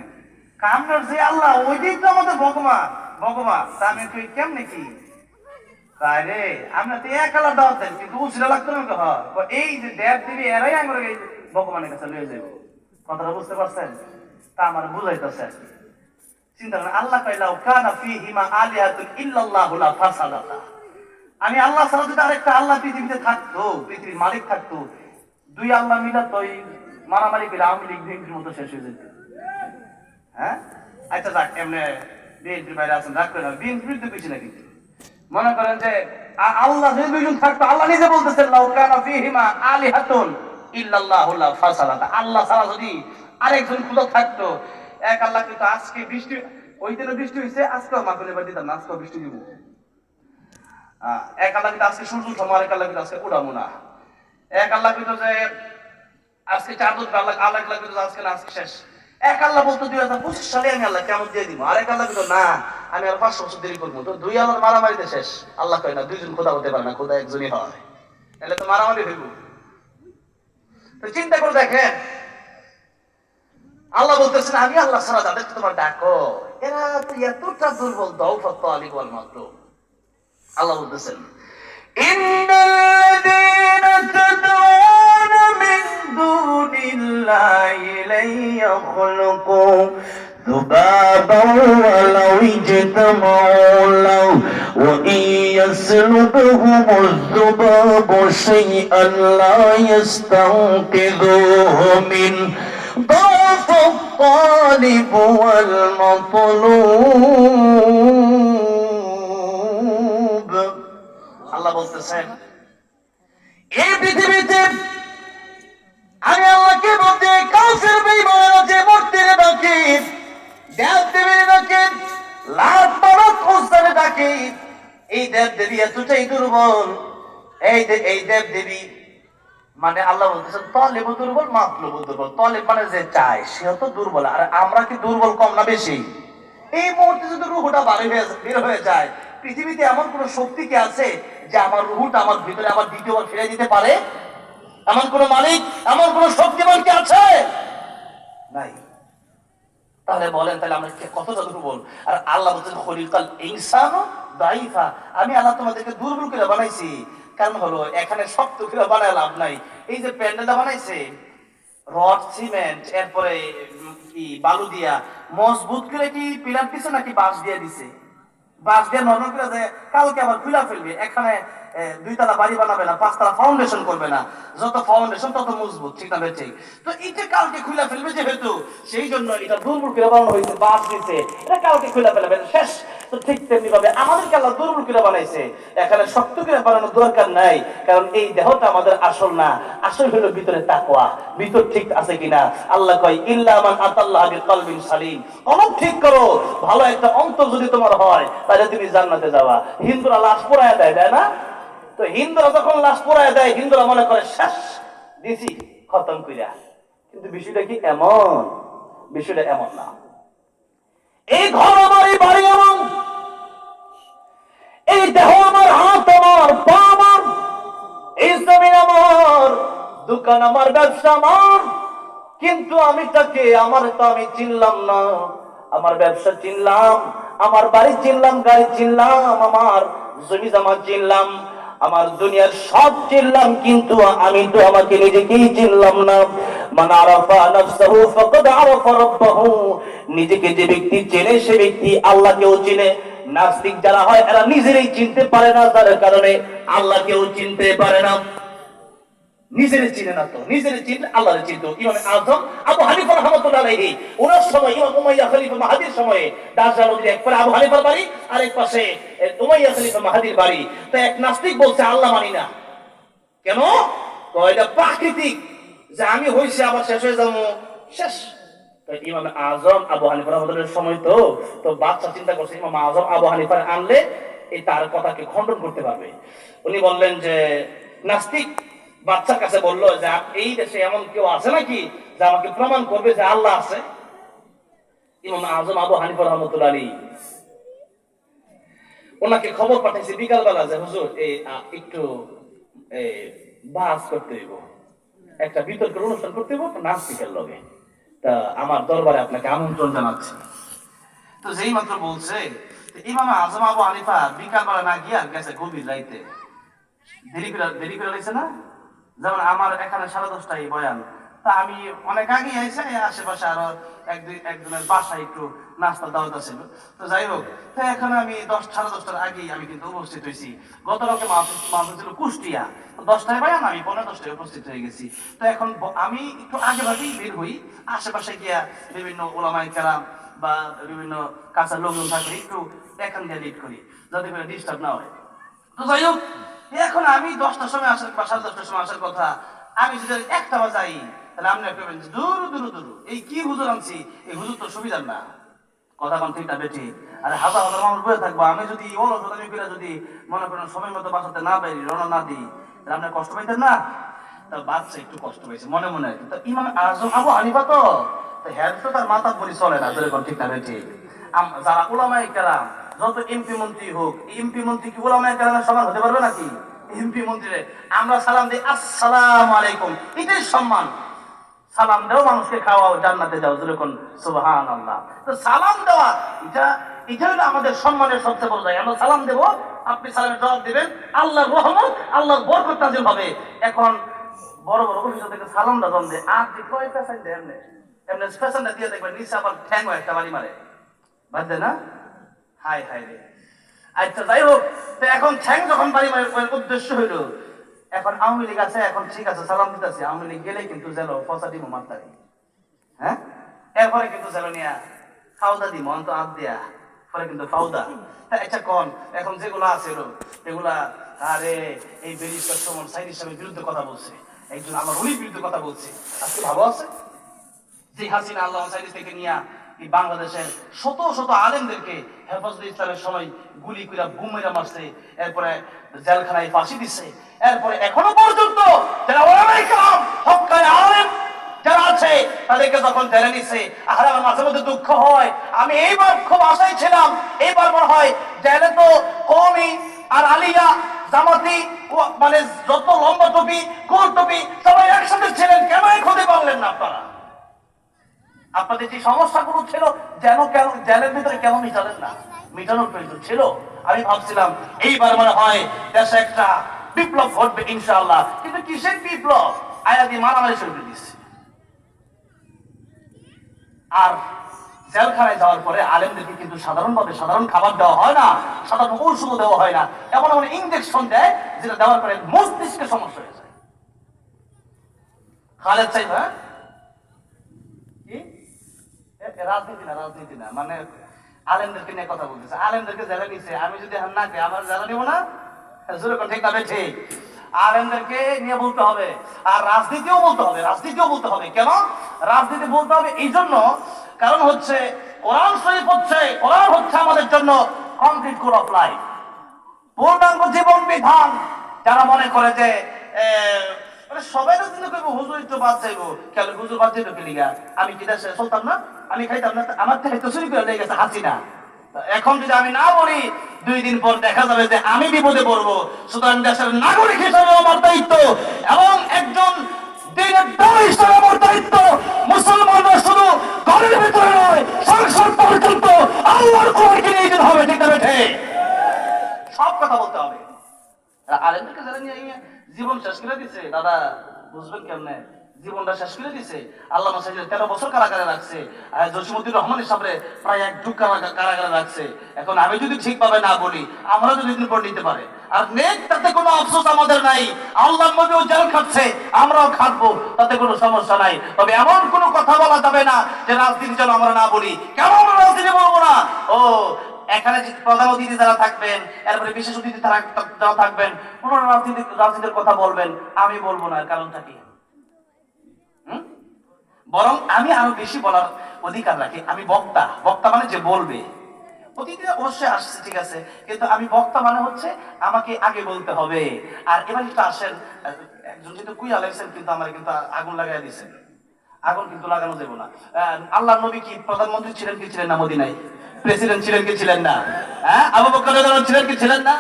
কামনার যে আল্লাহ ওইটাই তো আমাদের ভগবান ভগবান তা আমি তুই কেমনে কি তাই রে আমরা তো এক আল্লাহ দাওয়াত দেন কিন্তু উসিলা লাগতো না এই যে দেব দেবী এরাই আমরা এই ভগবানের কাছে লয়ে যাবো কথাটা বুঝতে পারছেন তা আমার বুঝাইতেছে আর কি চিন্তা করেন আল্লাহ কইলাও কানা ফীহিমা আলিহাতুন ইল্লাল্লাহু লা ফাসাদাতা আমি আল্লাহ ছাড়া যদি আরেকটা আল্লাহ পৃথিবীতে থাকতো পৃথিবীর মালিক থাকতো দুই আল্লাহ মিলা তো মারামারি করে আওয়ামী লীগ বিএনপির মতো শেষ হয়ে যেত হ্যাঁ আচ্ছা যাক এমনি বিএনপির বাইরে আছেন রাখবে না বিএনপির তো বেশি না কিন্তু মনে করেন যে আল্লাহ যদি দুইজন থাকতো আল্লাহ নিজে বলতেছেন লাউ কানা ফীহিমা আলিহাতুন ইল্লাল্লাহু লা ফাসাদাতা আল্লাহ ছাড়া যদি আরেকজন খোদা থাকতো এক আল্লাহ কিন্তু আজকে বৃষ্টি ওই দিনে বৃষ্টি হইছে আজকেও মাহফিলে এবার দিতাম না আজকেও বৃষ্টি দিব এক আল্লাহ কিন্তু আজকে সূর্য উঠাবো আরেক আল্লাহ কিন্তু আজকে উঠাবো না এক আল্লাহ কিন্তু যে আজকে চাঁদুদ আল্লাহ আল্লাহ কিন্তু আজকে না আজকে শেষ এক আল্লাহ বলতো 2025 সালে আমি আল্লাহ কেমন দিয়ে দিব আরেক আল্লাহ কিন্তু না আমি আর 500 বছর দেরি করবো তো দুই আল্লাহর মারামারিতে শেষ আল্লাহ কয় না দুইজন খোদা হতে পারে না খোদা একজনই হয় তাহলে তো মারামারি হইব তো চিন্তা করে দেখেন আল্লাহ বলতেছেন আমি আল্লাহ ছাড়া যাদেরকে তোমার ডাকো এরা তো এতটা দুর্বল দাউফাত তালিক ওয়াল মাকলুব আল্লাহ বলতেছেন ইন্নাল্লাযীনা তাদউনা মিন দুনিল্লাহি লা ইয়াখলুকু ذبابا ولو اجتمعوا له وإن يسلبهم الذباب شيئا لا يستنقذوه منه ضعف الطالب والمطلوب আল্লাহ বলতেছেন এই পৃথিবীতে আমি আল্লাহকে বলতে কাফের বেঈমান যে মূর্তির ডাকে দেব দেবীর ডাকে লাত মানত উস্তারে ডাকে এই দেব দেবী এতটাই দুর্বল এই দেব দেবী মানে আল্লাহ বলতেছেন তলেব দুর্বল মাতলুব দুর্বল তলেব মানে যে চায় সে তো দুর্বল আর আমরা কি দুর্বল কম না বেশি এই মুহূর্তে যদি রুহটা বের হয়ে যায় পৃথিবীতে এমন কোন শক্তি কি আছে যে আমার রুহটা আমার ভিতরে আবার দ্বিতীয়বার ফিরে দিতে পারে এমন কোন মালিক এমন কোন শক্তিমান কি আছে নাই তাহলে বলেন তাহলে আমরা কতটা দুর্বল আর আল্লাহ বলছেন খলিকাল ইনসানু দাইফা আমি আল্লাহ তোমাদেরকে দুর্বল করে বানাইছি কারণ হলো এখানে শক্ত করে বানায় লাভ নাই এই যে প্যান্ডেলটা বানাইছে রড সিমেন্ট এরপরে কি বালু দিয়া মজবুত করে কি পিলার দিছে নাকি বাঁশ দিয়ে দিছে বাঁশ দিয়ে নরম করে দেয় কালকে আবার খুলা ফেলবে এখানে 2 তলা বাড়ি বানাবে না 5 তলা ফাউন্ডেশন করবে না যত ফাউন্ডেশন তত মজবুত ঠিক না ঠিক তো এটা কালকে খুলা ফেলবে যেহেতু সেই জন্য এটা দুর্বল করে বানানো হয়েছে বাঁশ দিয়েছে এটা কালকে খুলা ফেলবে শেষ তো ঠিক তেমনি ভাবে আমাদেরকে আল্লাহ দুর্বল করে বানাইছে এখানে শক্ত করে বানানোর দরকার নাই কারণ এই দেহটা আমাদের আসল না আসল হলো ভিতরে তাকওয়া ভিতর ঠিক আছে কিনা আল্লাহ কয় ইল্লা মান আতাল্লাহ বিকলবিন সালিম কলব ঠিক করো ভালো একটা অন্তর যদি তোমার হয় তাহলে তুমি জান্নাতে যাবা হিন্দুরা লাশ পোড়ায় দেয় তাই না তো হিন্দুরা যখন লাশ পোড়ায় দেয় হিন্দুরা মনে করে শেষ দিছি খতম কইরা কিন্তু বিষয়টা কি এমন বিষয়টা এমন না এই ঘর আমার এই বাড়ি আমার এই দেহ আমার হাত আমার পা আমার এই জমিন আমার দুঃখ দোকান আমার, ব্যবসা আমার, কিন্তু আমি তাকে, আমি চিনলাম না। আমার ব্যবসা চিনলাম, আমার বাড়ি চিনলাম, গাড়ি চিনলাম, আমার জমি জমা চিনলাম, আমার দুনিয়ার সব চিনলাম, কিন্তু আমি তো আমাকে নিজেকেই চিনলাম না। মান আরাফা নাফসাহু ফাকাদ আরাফা রাব্বাহু। নিজেকে যে ব্যক্তি চেনে সে ব্যক্তি আল্লাহকেও চিনে। নাস্তিক যারা হয় এরা নিজেরাই চিনতে পারে না, তার কারণে আল্লাহকেও চিনতে পারে না। নিজেরে চিনে না, তো নিজেরে চিনলে আল্লাহরে চিনতো। ইমাম আযম আবু হানিফা রাহমাতুল্লাহ আলাইহি, ওনার সময় ইমাম উমাইয়া খলিফা মাহদীর সময়ে দাজ্জাল নদীর এক পারে আবু হানিফার বাড়ি, আর এক পাশে উমাইয়া খলিফা মাহদীর বাড়ি। তো এক নাস্তিক বলছে আল্লাহ মানি না। কেন? তো এটা প্রাকৃতিক, যে আমি হইছে আবার শেষ হয়ে যাবো, শেষ। তো ইমাম আযম আবু হানিফা রাহমাতুল্লাহর সময় তো তো বাদশা চিন্তা করছে ইমাম আযম আবু হানিফার আনলে এই তার কথাকে খণ্ডন করতে পারবে। উনি বললেন যে নাস্তিক বাচ্চার কাছে বললো যে এই দেশে এমন কেউ আছে নাকি যে আমাকে প্রমাণ করবে যে আল্লাহ আছে? ইমাম আযম আবু হানিফা রাহমাতুল্লাহ আলাইহি ওনাকে খবর পাঠাইছে বিকালবেলা যে হুজুর একটু বাস করতে হইব, একটা বিতর্কের অনুষ্ঠান করতে হইব নাস্তিকের লগে, তা আমার দরবারে আপনাকে আমন্ত্রণ জানাচ্ছি। তো যেই মাত্র বলছে ইমাম আযম আবু হানিফা বিকালবেলা না গিয়া গেছে গভীর রাইতে। দেরি করে লাগছে না? যেমন আমার এখানে 10:30টায় বয়ান, তা আমি অনেক আগে এসে আশেপাশে আরো একজনের বাসায় একটু নাস্তা দাওয়াত ছিল। তো যাই হোক, তো এখন আমি 10-10:30টার আগেই আমি কিন্তু উপস্থিত হয়েছি। গত রকে মাহফিল ছিল কুষ্টিয়া, 10টায় বয়ান, আমি 15-10টায় উপস্থিত হয়ে গেছি। তো এখন আমি একটু আগে ভাগেই বের হই, আশেপাশে গিয়া বিভিন্ন ওলামায়ে কেরাম বা বিভিন্ন কাছের লোকজন থাকলে একটু এখান দিয়ে লিড করি, যাতে করে ডিস্টার্ব না হয়। তো যাই হোক, এখন আমি 10টার সময় আসার বা 10:30টার সময় আসার কথা, আমি যদি 1টা বাজাই তাহলে আপনি বলবেন দূর দূর দূর এই কি হুজুর আনছি, এই হুজুর তো সুবিধার না। কথা কোন ঠিকটা বেঠি? আরে হাজার হাজার মানুষ বসে থাকবো, আমি যদি অলসতামি করে যদি মনে করেন সময় মতো বাসাতে না পারি, রওনা না দিই, তাহলে আপনি কষ্ট পাইতেন না? তা বাচ্চা একটু কষ্ট পাইছে মনে মনে। তো ইমাম আযম আবু হানিফা তো হ্যাঁ, তো তার মাথা বলি চলে না, যেরকম ঠিকটা বেঠি। যারা উলামায়ে কেরাম, যত এমপি মন্ত্রী হোক, এমপি মন্ত্রী কি উলামায়ে কেরামের সমান হতে পারবে নাকি? এমপি মন্ত্রীরে আমরা সালাম দিই আসসালামু আলাইকুম, এটাই সম্মান। সালাম দাও, মানুষকে খাওয়াও, জান্নাতে যাও, যেরকম সুবহানাল্লাহ। তো সালাম দেওয়া এটা হলো আমাদের সম্মানের সবচেয়ে বড় জায়গা। আমরা সালাম দেবো, আপনি সালামের জবাব দিবেন, আল্লাহর রহমত, আল্লাহর বরকত নাযিল হবে। এখন বড় বড় অফিসার থেকে সালাম দাও দে, আর যে কয় পেছান দেয় এমনি এমনি পেছানটা দিয়ে দেখবেন নিচে আবার ঠ্যাং একটা বাড়ি মারে, বাজে না? হাই হাই রে। আচ্ছা যাই হোক, তো এখন ঠ্যাং যখন বাড়ি মারে উদ্দেশ্য হইল, এখন আওয়ামী লীগ আছে, এখন ঠিক আছে সালাম দিতেছে, আওয়ামী লীগ গেলে কিন্তু জেল ফসা দিব মারতারি, হ্যাঁ, এরপরে কিন্তু জেল নিয়া ফাউদা দিব অন্ত আদ দিয়া, পরে কিন্তু ফাউদা। আচ্ছা কোন এখন যেগুলো আছে এগুলা, আরে এই ব্যারিস্টার সুমন সাইদ ইসলামের বিরুদ্ধে কথা বলছে, একজন আমার উনির বিরুদ্ধে কথা বলছে, আজকে ভালো আছে যে হাসিনা আল্লাহ সাইদ থেকে নিয়া এই বাংলাদেশের শত শত আলেমদেরকে হেফাজতে ইসলামের সময় গুলি করে বুম মেরে মারছে, এরপরে জেলখানায় ফাঁসি দিচ্ছে, এরপরে এখনো পর্যন্ত যারা ওলামায়ে কেরাম হক্কানি আলেম যারা আছে তাদেরকে যখন জেলে নিচ্ছে, আর আমার মাঝে মধ্যে দুঃখ হয়। আমি এইবার খুব আশায় ছিলাম, এইবার মনে হয় জেলে তো কওমি আর আলিয়া জামাতি মানে যত লম্বা টুপি গোল টুপি সবাই একসাথে ছিলেন, কেন খুঁজে পারলেন না আপনারা? আপনাদের যে সমস্যাগুলো ছিল যেন কেন জেলের ভিতরে কেন মিটালেন না? মিটানোর প্রয়োজন ছিল। আমি ভাবছিলাম এইবার মনে হয় দেশে একটা বিপ্লব ঘটবে ইনশাআল্লাহ, কিন্তু কিসের বিপ্লব? আয়াদি মারামারি শুরু করে দিচ্ছে। আর জেলখানায় যাওয়ার পরে আলেমদেরকে কিন্তু সাধারণভাবে সাধারণ খাবার দেওয়া হয় না, সাধারণ ঔষধ দেওয়া হয় না, এমন এমন ইঞ্জেকশন দেয় যেটা দেওয়ার পরে মস্তিষ্কে সমস্যা হয়ে যায়। খালেদ সাহেব, হ্যাঁ রাজনীতি না মানে আলেমদেরকে নিয়ে কথা বলতেছে, আলেমদেরকে জেলে নিচ্ছে, আমি যদি না কে আমার জেলে নিব না? ঠিক না ঠিক? আলেমদেরকে নিয়ে বলতে হবে, আর রাজনীতিও বলতে হবে, রাজনীতিও বলতে হবে। কেন রাজনীতি বলতে হবে? এই জন্য, কারণ হচ্ছে কোরআন শরীফ হচ্ছে, কোরআন হচ্ছে আমাদের জন্য কমপ্লিট কোড অফ লাইফ, পূর্ণাঙ্গ জীবন বিধান। যারা মনে করে যে সবাই রাজনীতি করবো, হুজুর একটু বাদ যাইবো, কেন হুজুর বাদ যাইবো কেলিগা? আমি কি দেশে চলতাম না? আমি খাইতাম না? আমার থেকে তো চুরি করে লেগে গেছে হাসিনা। এখন যদি আমি না বলি, 2 দিন পর দেখা যাবে যে আমি বিপদে পড়বো। সুতরাং দেশের নাগরিক হিসেবে আমার দায়িত্ব, এবং একজন দিনের দাবি আমার দায়িত্ব। মুসলমানরা শুধু ঘরের ভিতরে নয়, সংসদ পর্যন্ত আল্লাহর কোরআনকে নিয়ে যেতে হবে, ঠিক না বেঠে? সব কথা বলতে হবে। আলেমদেরকে যারা নিয়ে জীবন শেষ করে দিচ্ছে, দাদা বুঝবেন কেমনে? জীবনটা শেষ করে দিছে। আল্লাহ মাসাইদের 13 বছর কারাগারে রাখছে, জসিমউদ্দিন রহমানের সামনে প্রায় 1 যুগ কারাগারে রাখছে। এখন আমি যদি ঠিকভাবে না বলি, আমরা যদি দিন পর নিতে পারে, আর নেক তাতে কোনো আফসোস আমাদের নাই। আল্লাহ নবীও জেল খাচ্ছে, আমরাও খাটবো, তাতে কোনো সমস্যা নাই। তবে এমন কোনো কথা বলা যাবে না যে রাজনীতি যেন আমরা না বলি। কেন আমরা রাজনীতি বলবো না? ও এখানে যে প্রধান অতিথি যারা থাকবেন, এরপরে বিশেষ অতিথি যারা থাকবেন, ওনারা রাজনীতির কথা বলবেন, আমি বলবো না। কারণটা কি? বরং আমি আরো বেশি বলার অধিকার রাখি। আমি বক্তা। বক্তা মানে যে বলবে। অতিথিরা অবশ্যই আসছে, ঠিক আছে, কিন্তু আমি বক্তা মানে হচ্ছে আমাকে আগে বলতে হবে। আর এবার একটু আসেন, একজন যেহেতু কুইয়া লাগছেন, কিন্তু আমার কিন্তু আগুন লাগাই দিচ্ছেন। আগুন কিন্তু লাগানো যাবে না। আল্লাহ নবী কি প্রধানমন্ত্রী ছিলেন কি ছিলেন না? মদিনায় প্রেসিডেন্ট ছিলেন কি ছিলেন না? আবু বকর রাদিয়াল্লাহু ছিলেন কি ছিলেন না?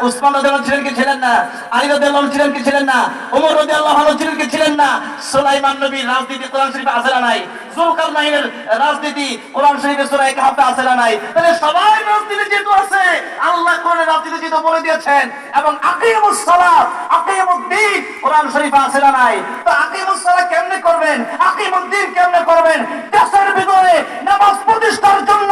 উসমান রাদিয়াল্লাহু ছিলেন কি ছিলেন না? আলী রাদিয়াল্লাহু ছিলেন কি ছিলেন না? ওমর রাদিয়াল্লাহু আনহু ছিলেন কি ছিলেন না? সুলাইমান নবীর রাজনীতি কোরআন শরীফে আছে না নাই? যুলকারনাইনের রাজনীতি কোরআন শরীফে সূরা কাহফে আছে না নাই? তাহলে সবাই রাজনীতি যেহেতু আছে, আল্লাহ কোরআনে রাজনীতি যেহেতু বলে দিয়েছেন, এবং আকিমুস সালাত আকিমুদ্দিন কোরআন শরীফে আছে না নাই? তো আকিমুস সালাত কেমনে করবেন, আকিমুদ্দিন কেমনে করবেন? দেশের ভিতরে নামাজ প্রতিষ্ঠার জন্য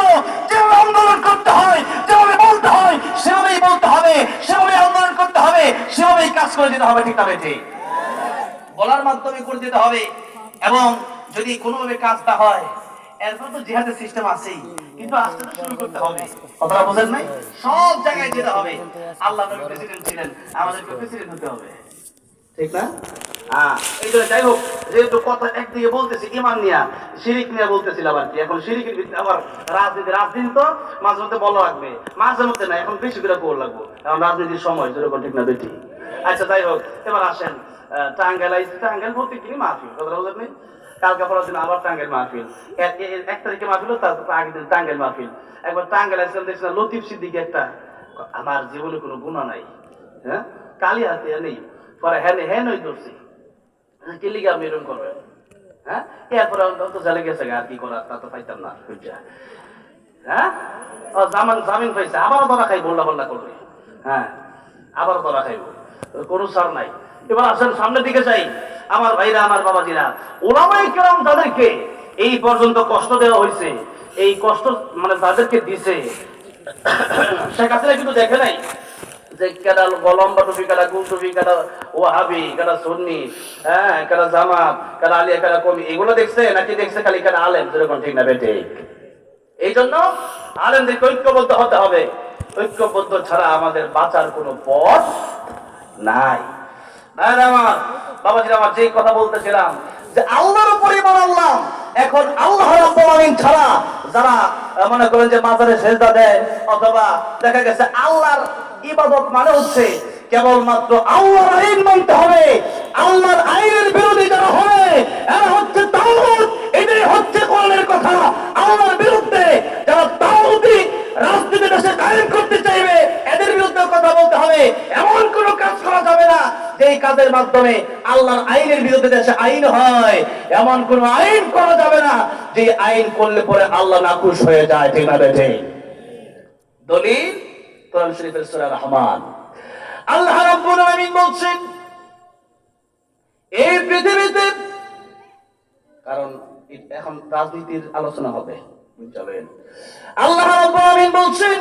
যেভাবে আন্দোলন করতে হয়, যেভাবে বলতে হয়, সেভাবেই বলতে হবে, সেভাবে আন্দোলন করতে হবে, সেভাবেই কাজ করে যেতে হবে, ঠিক না বেঠে? বলার মাধ্যমে করে যেতে হবে। এবং যদি কোনোভাবে কাজটা হয়, এরপর তো জিহাদের সিস্টেম আছেই, কিন্তু আস্তে আস্তে শুরু করতে হবে। কথাটা বোঝেন নাই? সব জায়গায় যেতে হবে। আল্লাহ নবী প্রেসিডেন্ট ছিলেন, আমাদেরকে প্রেসিডেন্ট হতে হবে, ঠিক না? এই জন্য যাই হোক, যেহেতু কথা একদিকে বলতেছি ইমান নিয়ে, শিরিক নিয়ে বলতেছিলাম আর কি। এখন শিরিকের ভিতরে আবার রাজনীতি তো মাঝে মধ্যে বলা লাগবে, মাঝে মধ্যে না, এখন বেশি করে গোল লাগবো, এখন রাজনীতির সময় যেরকম, ঠিক না বেটি? আচ্ছা যাই হোক, এবার আসেন টাঙ্গাইল বলতে কি মাহফিল, কথা বলতে নেই। কালকে পরের দিন আবার টাঙ্গাইল মাহফিল, 1 তারিখে মাহফিল, তারপর আগের দিন টাঙ্গাইল মাহফিল। একবার টাঙ্গাইল আসলাম, দেখছিলাম লতিফ সিদ্দিকী একটা, আমার জীবনে কোনো গুনাহ নাই, হ্যাঁ, কালি হাতে নেই, পরে হ্যাঁ নই ধরছি, কি লিগে আপনি এরকম করবেন? হ্যাঁ, এরপরে তো জেলে গেছে, আর কি করার, তা তো পাইতাম না। হ্যাঁ, জামিন পাইছে, আবারও ধরা খাই, বললা করবে। হ্যাঁ, আবারও ধরা খাইব, কোনো ছাড় নাই। এবার আসেন সামনের দিকে যাই। আমার ভাইরা, আমার বাবাজিরা, ওলামায়ে কেরাম তাদেরকে এই পর্যন্ত কষ্ট দেওয়া হয়েছে, এই কষ্ট মানে তাদেরকে দিছে। শেখ হাসিনা কিন্তু দেখে নাই যে কেডা লম্বা টুপি, কেডা গুল টুপি, কেডা ওয়াহাবি, কেডা সুন্নি, হ্যাঁ, কেডা জামাত, কেডা আলিয়া, কেডা কমি, এগুলো দেখছে নাকি? দেখছে খালি কেডা আলেম, যেরকম, ঠিক না বেটে? এই জন্য আলেমদেরকে ঐক্যবদ্ধ হতে হবে। ঐক্যবদ্ধ ছাড়া আমাদের বাঁচার কোনো পথ নাই। আমার বাবাজিরা, আমার যেই কথা বলতেছিলাম যে আল্লাহর উপর ঈমান আনলাম, এখন আল্লাহ রাব্বুল আলামিন ছাড়া যারা মনে করেন যে মাজারে সেজদা দেয়, অথবা দেখা গেছে আল্লাহর ইবাদত মানে হচ্ছে কেবলমাত্র আল্লাহর আইন মানতে হবে। আল্লাহর আইনের বিরোধী যারা হবে, এরা হচ্ছে তাগুত। এটাই হচ্ছে কোরআনের কথা। আল্লাহর বিরুদ্ধে যারা তাগুতি রাজনীতি দেশে কায়েম করতে চাইবে, এদের বিরুদ্ধে কথা বলতে হবে। এমন কোন কাজ করা যাবে না যেই কাজের মাধ্যমে আল্লাহর আইনের বিরুদ্ধে দেশে আইন হয়। এমন কোন আইন করা যাবে না যে আইন করলে পরে আল্লাহ নাখুশ হয়ে যায়, ঠিক না বেঠে? দলিল কোরআন শরীফের সূরা রহমান। আল্লাহ রাব্বুল আলামিন বলছেন, এই পৃথিবীতে, কারণ এখন রাজনীতির আলোচনা হবে, বুঝলেন? আল্লাহ রাব্বুল আলামিন বলছেন,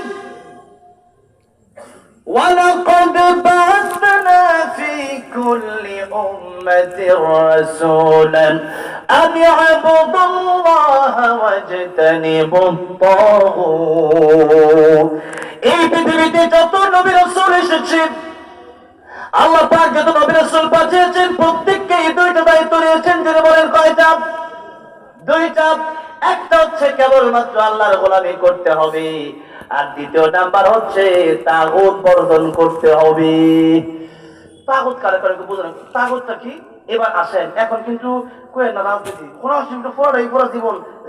وَلَقَدْ بَعَثْنَا فِي كُلِّ أُمَّةٍ رَسُولًا أَنِ اعْبُدُوا اللَّهَ وَاجْتَنِبُوا الطَّاغُوتَ। এই পৃথিবীতে যত নবী রাসূল এসেছেন, আল্লাহ পাক যত নবী রাসূল পাঠিয়েছেন, প্রত্যেককে দুইটা দায়িত্ব দিয়েছেন। যিনি বলেন কয়টা? দুইটা। একটা হচ্ছে কেবলমাত্র আল্লাহর গোলামি করতে হবে, আর দ্বিতীয় নাম্বার হচ্ছে তাগুত বর্জন করতে হবে। তাগুত কারে বুঝলেন? তাগুতটা কি? এবার আসেন, এখন কিন্তু কয়েন না রাজনীতি কোরআন শরীফটা পুরো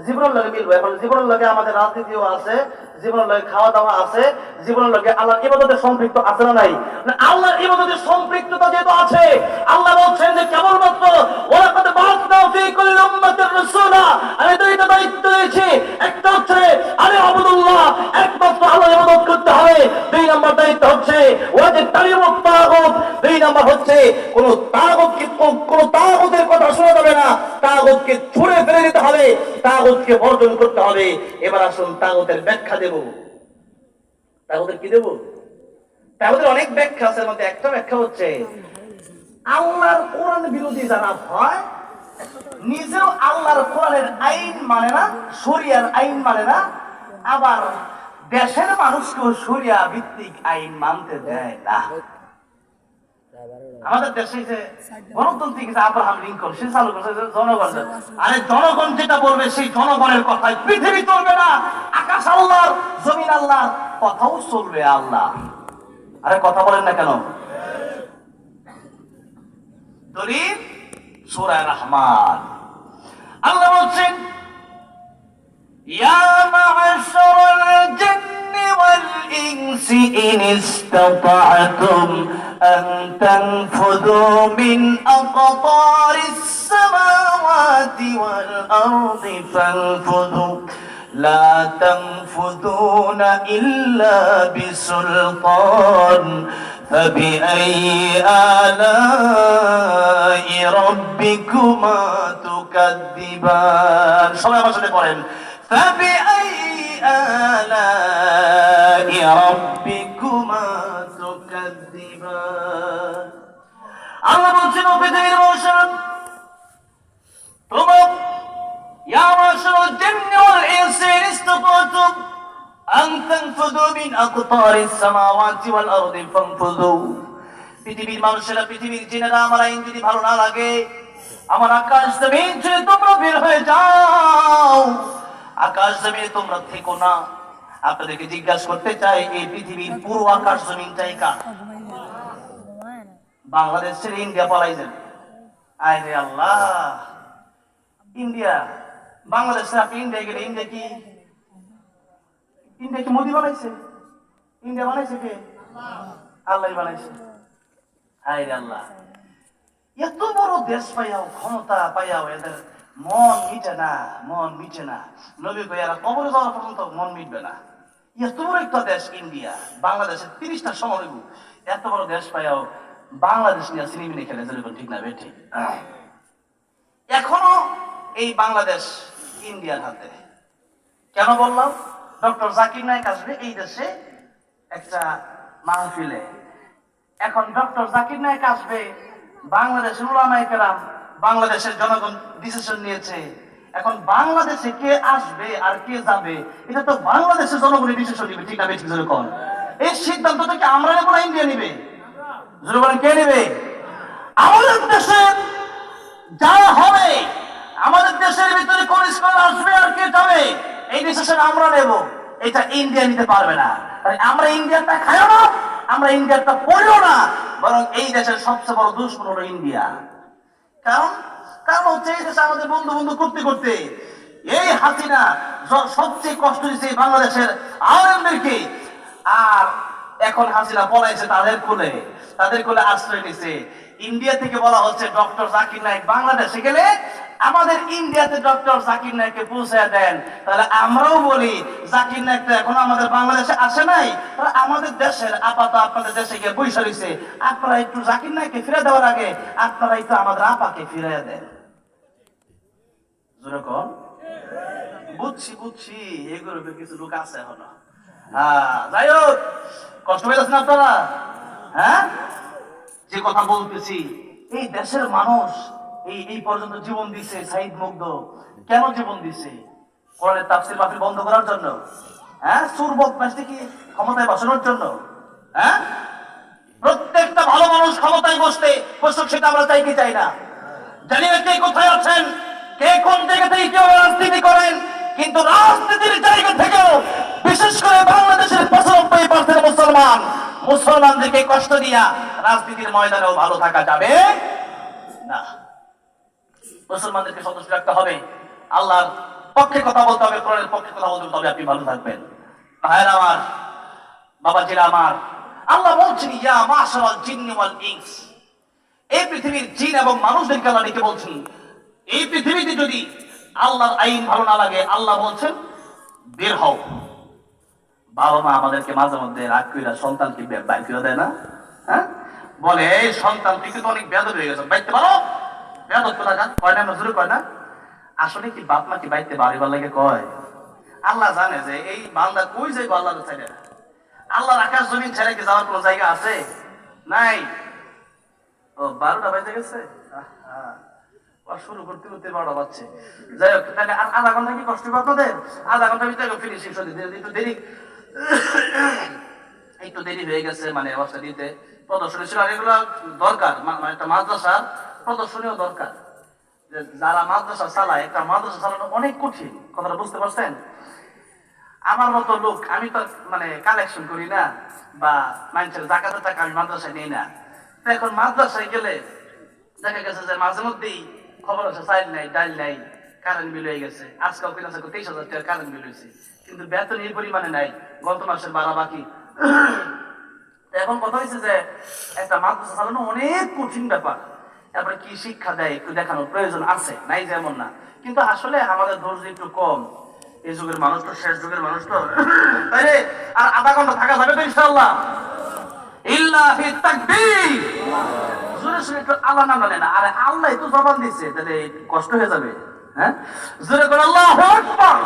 জীবনের লগে মিলবো। এখন জীবনের লগে আমাদের রাজনীতিও আছে, জীবনের লগে খাওয়া দাওয়া আছে, জীবনের লগে আল্লাহর ইবাদতের সম্পৃক্ত আছে না নাই? আল্লাহর ইবাদতের সম্পৃক্ততা যেহেতু আছে, আল্লাহ বলছেন যে কেবলমাত্র ওয়ালাকাদ বাআসনা ফী কুল্লি উম্মাতির রাসূলা, আমি দুইটা দায়িত্ব দিয়েছি। একটা হচ্ছে আরে আবুদুল্লাহ, একমাত্র আল্লাহর ইবাদত করতে হবে। দুই নম্বর দায়িত্ব হচ্ছে ওয়াজতানিবুত তাগুত, দুই নম্বর হচ্ছে কোন তাগুতের কথা শোনা যাবে না, তাগুতকে ছুঁড়ে ফেলে দিতে হবে, তাগুতকে বর্জন করতে হবে। এবার আসুন তাগুতের ব্যাখ্যা দেব। তাগুতের কি দেব? তাগুতের অনেক ব্যাখ্যা আছে, মধ্যে একটা ব্যাখ্যা হচ্ছে আল্লাহর কোরআন বিরোধী যারা হয়, নিজেও আল্লাহর কোরআনের আইন মানে না, শরিয়ার আইন মানে না, আবার দেশের মানুষকেও শরিয়া ভিত্তিক আইন মানতে দেয় না। আমাদের দেশে যে গণতন্ত্র যে আব্রাহাম লিঙ্কন সে চালু করছে জনগণ, আরে জনগণ যেটা বলবে সেই জনগণের কথাই পৃথিবী চলবে না। আকাশ আল্লাহর, জমিন আল্লাহর, কথাও চলবে আল্লাহ। আরে কথা বলেন না কেন? দলিল সূরা রহমান, আল্লাহ বলছেন ইয়া মা'আশারাল জিন্নি ওয়াল ইনসি ইন ইসতাতা'তুম আন তানফুযু মিন আকতারিস সামাওয়াতি ওয়াল আরদি ফানফুযু লা তানফুযুনা ইল্লা বিসুলতান فبأي آلاء ربكما تكذبان সবাই আমার সাথে পড়েন فبأي آلاء ربكما تكذبان আল্লাহ বলছেন ও পৃথিবীর মানুষেরা, তোমরা ইয়া মাশারাল জিন্নি ওয়াল ইনসি ইন ইসতাতা'তুম আন তানফুযু মিন আকতারিস সামাওয়াতি ওয়াল আরদি ফানফুযু। পৃথিবীর মানুষেরা, পৃথিবীর জিনেরা, আমার আইন যদি ভালো না লাগে, আমার আকাশ জমিন ছেড়ে তোমরা বের হয়ে যাও, আকাশ জমিনে তোমরা থেকো না। আপনাদেরকে জিজ্ঞাসা করতে চাই, এই পৃথিবীর পুরো আকাশ জমিনটাই কার? বাংলাদেশ ছেড়ে ইন্ডিয়া পালাইছেন। আরে আল্লাহ, ইন্ডিয়া বাংলাদেশ ছেড়ে আপনি ইন্ডিয়া গেলে, ইন্ডিয়া কি মোদি বানাইছে? ইন্ডিয়া বানাইছে কে? আল্লাহ বানাইছে। হায় রে আল্লাহ, এত বড় দেশ পাইয়াও, ক্ষমতা পাইয়াও এদের মন মিটে না, মন মিটে না। নবী কইয়ারা কবরে যাওয়া পর্যন্ত মন মিটবে না। এত বড় একটা দেশ ইন্ডিয়া, বাংলাদেশের 30টা সমরীব, এত বড় দেশ পাইয়াও বাংলাদেশ নিয়ে সিনেমিনে খেলে, যেরকম ঠিক না বেঠিক। এখনো এই বাংলাদেশ ইন্ডিয়ার হাতে। কেন বললাম? ডক্টর জাকির নায়েক আসবে এই দেশে একটা মাহফিলে। এখন ডক্টর জাকির নায়েক আসবে, বাংলাদেশের উলামায়ে কেরাম, বাংলাদেশের জনগণ ডিসিশন নিয়েছে। এখন বাংলাদেশে কে আসবে আর কে যাবে, এটা তো বাংলাদেশের জনগণের ডিসিশন নিবে, ঠিক না বেঠিক? যেরকম এই সিদ্ধান্ত থেকে আমরা নেব না ইন্ডিয়া নিবে? জনগণ কে নেবে? আমাদের দেশে যা হবে, আমাদের দেশের ভিতরে কোন স্কলার আসবে আর কে যাবে, এই ডিসিশন আমরা নেব, এটা ইন্ডিয়া নিতে পারবে না। আমরা ইন্ডিয়াটা খাইও না, আমরা ইন্ডিয়াটা পড়িও না, বরং এই দেশের সবচেয়ে বড় দুশমন হলো ইন্ডিয়া। কারণ হচ্ছে এই দেশে আমাদের বন্ধু বন্ধু করতে করতে এই হাসিনা সবচেয়ে কষ্ট দিচ্ছে বাংলাদেশের আওয়ামদেরকে। আর এখন হাসিনা পলাইছে তাদের কোলে আশ্রয় নিছে। ইন্ডিয়া থেকে বলা হচ্ছে ডক্টর জাকির নায়েক বাংলাদেশে গেলে আমাদের ইন্ডিয়াতে ডক্টর জাকির নায়েককে পৌঁছায় দেন। তাহলে আমরাও বলি জাকির নায়েক তো এখনো আমাদের বাংলাদেশে আসে নাই, তাহলে আমাদের দেশের আপাত আপনাদের দেশে গিয়ে বৈশা রয়েছে, আপনারা একটু জাকির নায়েককে ফিরে দেওয়ার আগে আপনারা একটু আমাদের আপাকে ফিরে দেন। যেরকম বুঝছি এগুলো কিছু লোক আছে এখনো। যাই হোক, কষ্ট পেয়েছেন আপনারা? হ্যাঁ, যে কথা বলতেছি, এই দেশের মানুষ এই পর্যন্ত জীবন দিচ্ছে। সাইদ মুগ্ধ কেন জীবন দিচ্ছে? কোরআনের তাফসীর মাহফিল বন্ধ করার জন্য? হ্যাঁ, সুর বদমাশকে কি ক্ষমতায় বসানোর জন্য? হ্যাঁ, প্রত্যেকটা ভালো মানুষ ক্ষমতায় বসুক, সেটা আমরা চাই কি চাই না? জানি না কে কোথায় আছেন, কে কোন জায়গা থেকে কেউ রাজনীতি করেন, কিন্তু রাজনীতির জায়গা থেকেও বিশেষ করে বাংলাদেশের 95% মুসলমানদেরকে কষ্ট দিয়া রাজনীতির ময়দানেও ভালো থাকা যাবে না। মুসলমানদেরকে সন্তুষ্ট রাখতে হবে, আল্লাহর পক্ষে কথা বলতে হবে, কোরআনের পক্ষে কথা বলতে হবে, তবে আপনি ভালো থাকবেন। ভাইয়েরা আমার, বাবাজিরা আমার, আল্লাহ বলছেন ইয়া মাশারাল জিন্নি ওয়াল ইনস, এই পৃথিবীর জিন এবং মানুষদেরকে আল্লাহ ডেকে বলছেন, এই পৃথিবীতে যদি আল্লাহর আইন ভালো না লাগে, আল্লাহ বলছেন বের হও। বাবা মা আমাদেরকে মাঝে মধ্যে রাগ কইরা সন্তানকে বাইর করে দেয় না? হ্যাঁ, বলে এই সন্তান তুই কিন্তু অনেক বেয়াদব হয়ে গেছে, বাইতে পারো, বেয়াদব কোথা যান কয় না, নজরে কয় না। আসলে কি বাপ মা কি বাইতে বাড়িবার লাগে কয়? আল্লাহ জানে যে এই বান্দা কই যাইবো আল্লাহর ছেড়ে। আল্লাহর আকাশ জমিন ছেড়ে কি যাওয়ার কোনো জায়গা আছে? নাই। ও 12টা বাজে গেছে, শুরু করতে করতে 12টা বাজছে। যাই হোক, তাহলে আর আধা ঘন্টা কি কষ্ট হবে আপনাদের? আধা ঘন্টার ভিতরে ফিনিশিং হতে একটু দেরি, একটু দেরি হয়ে গেছে, মানে অবস্থা দিতে প্রদর্শনী ছিল, আর এগুলো দরকার, মানে একটা মাদ্রাসার প্রদর্শনীও দরকার। যারা মাদ্রাসা চালায়, একটা মাদ্রাসা চালানো অনেক কঠিন, কথাটা বুঝতে পারছেন? আমার মতো লোক, আমি তো মানে কালেকশন করি না, বা মানুষের জাকাতের টাকা আমি মাদ্রাসায় নেই না। তো এখন মাদ্রাসায় গেলে দেখা গেছে যে মাঝে মধ্যেই খবর আছে চাল নাই, ডাল নাই, কারেন্ট বিল হয়ে গেছে। আজকাল কিনা 23,000 টাকা কারেন্ট বিল হয়েছে, কিন্তু বেতন এই পরিমাণে নাই, গত মাসের ভাড়া বাকি। এখন কথা হয়েছে যে একটা মাদ্রাসা চালানো অনেক কঠিন ব্যাপার। তারপরে কি শিক্ষা দেয় একটু দেখানোর প্রয়োজন আছে, নাই যেমন না, কিন্তু আসলে আমাদের ধৈর্য একটু কম। এই যুগের মানুষ তো, শেষ যুগের মানুষ তো। তাইলে আর আধা ঘন্টা থাকা যাবে তো ইনশাআল্লাহ? ইল্লাহি তাকবীর, জোরে জোরে একটু আল্লাহ নাম নেন। আরে আল্লাহ তো জবান দিচ্ছে, তাহলে কষ্ট হয়ে যাবে। হ্যাঁ, জোরে করে আল্লাহু আকবার।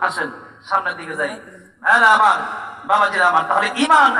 আসেন সামনের দিকে যাই। হ্যাঁ আমার বাবাজিরা আমার, তাহলে ঈমান